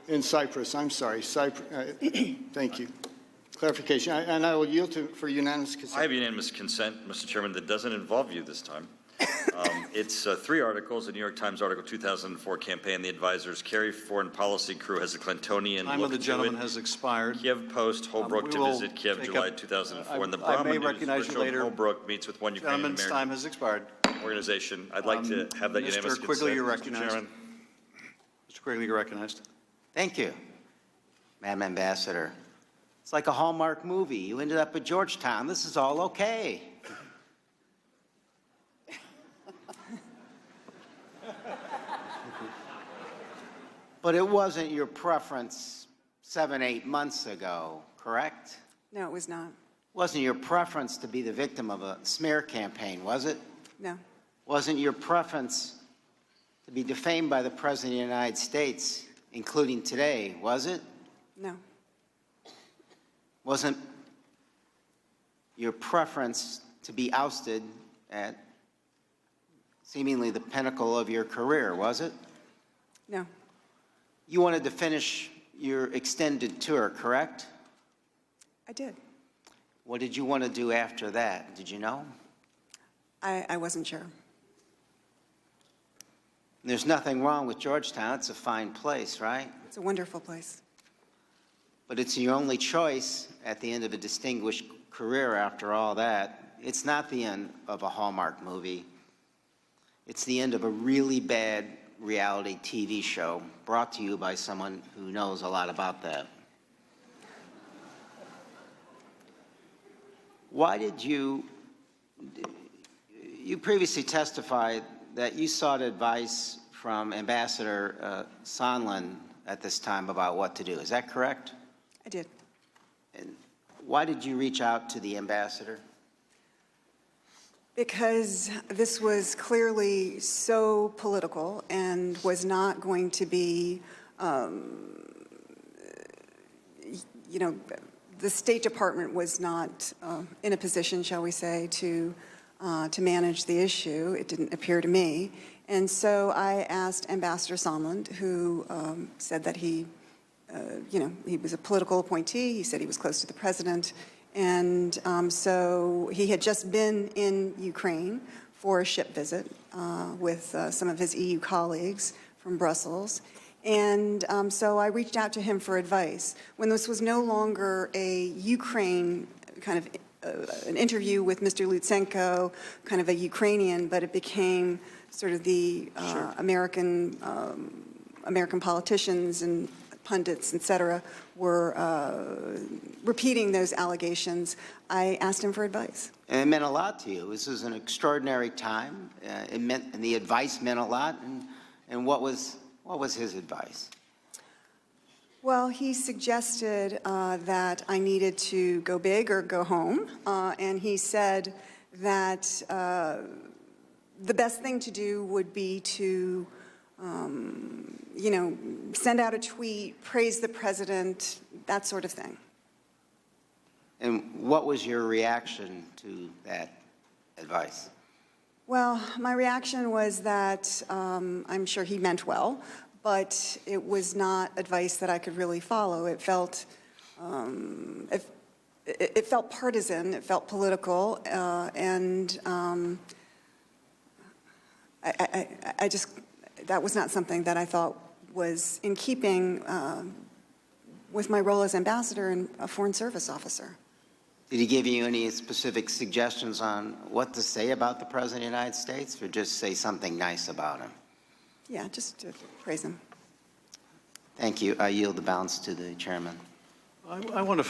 In Cyprus, I'm sorry. Thank you. Clarification. And I will yield for unanimous consent. I have unanimous consent, Mr. Chairman, that doesn't involve you this time. It's 3 articles. The New York Times article 2004 campaign. The advisors Kerry foreign policy crew has a Clintonian Time look of the to gentleman it. has expired. Kiev Post, Holbrooke to visit Kiev, July 2004. And the Brahma News recognize you virtual later. Holbrooke meets with one Ukrainian Gentleman's time American has expired. organization. I'd like to have that unanimous Mr. Quigley, consent, you're Mr. recognized. Chairman. Mr. Quigley, you're recognized. Thank you, Madam Ambassador. It's like a Hallmark movie. You ended up at Georgetown. This is all okay. But it wasn't your preference 7, 8 months ago, correct? No, it was not. Wasn't your preference to be the victim of a smear campaign, was it? No. Wasn't your preference to be defamed by the President of the United States, including today, was it? No. Wasn't your preference to be ousted at seemingly the pinnacle of your career, was it? No. You wanted to finish your extended tour, correct? I did. What did you want to do after that? Did you know? I wasn't sure. There's nothing wrong with Georgetown. It's a fine place, right? It's a wonderful place. But it's your only choice at the end of a distinguished career after all that. It's not the end of a Hallmark movie. It's the end of a really bad reality TV show brought to you by someone who knows a lot about that. Why did you previously testified that you sought advice from Ambassador Sondland at this time about what to do. Is that correct? I did. And why did you reach out to the ambassador? Because this was clearly so political and was not going to be, you know, the State Department was not in a position, shall we say, to manage the issue. It didn't appear to me. And so I asked Ambassador Sondland, who said that he, you know, he was a political appointee. He said he was close to the president. And so he had just been in Ukraine for a ship visit with some of his EU colleagues from Brussels. And so I reached out to him for advice. When this was no longer a Ukraine kind of an interview with Mr. Lutsenko, kind of a Ukrainian, but it became sort of the American politicians and pundits, et cetera, were repeating those allegations. I asked him for advice. And it meant a lot to you. This was an extraordinary time. It meant, and the advice meant a lot. And what was his advice? Well, he suggested that I needed to go big or go home, and he said that the best thing to do would be to, you know, send out a tweet, praise the president, that sort of thing. And what was your reaction to that advice? Well, my reaction was that I'm sure he meant well, but it was not advice that I could really follow. It felt, it felt partisan, it felt political, and I just, that was not something that I thought was in keeping with my role as ambassador and a foreign service officer. Did he give you any specific suggestions on what to say about the President of the United States, or just say something nice about him? Yeah, just to praise him. Thank you. I yield the balance to the chairman. I want to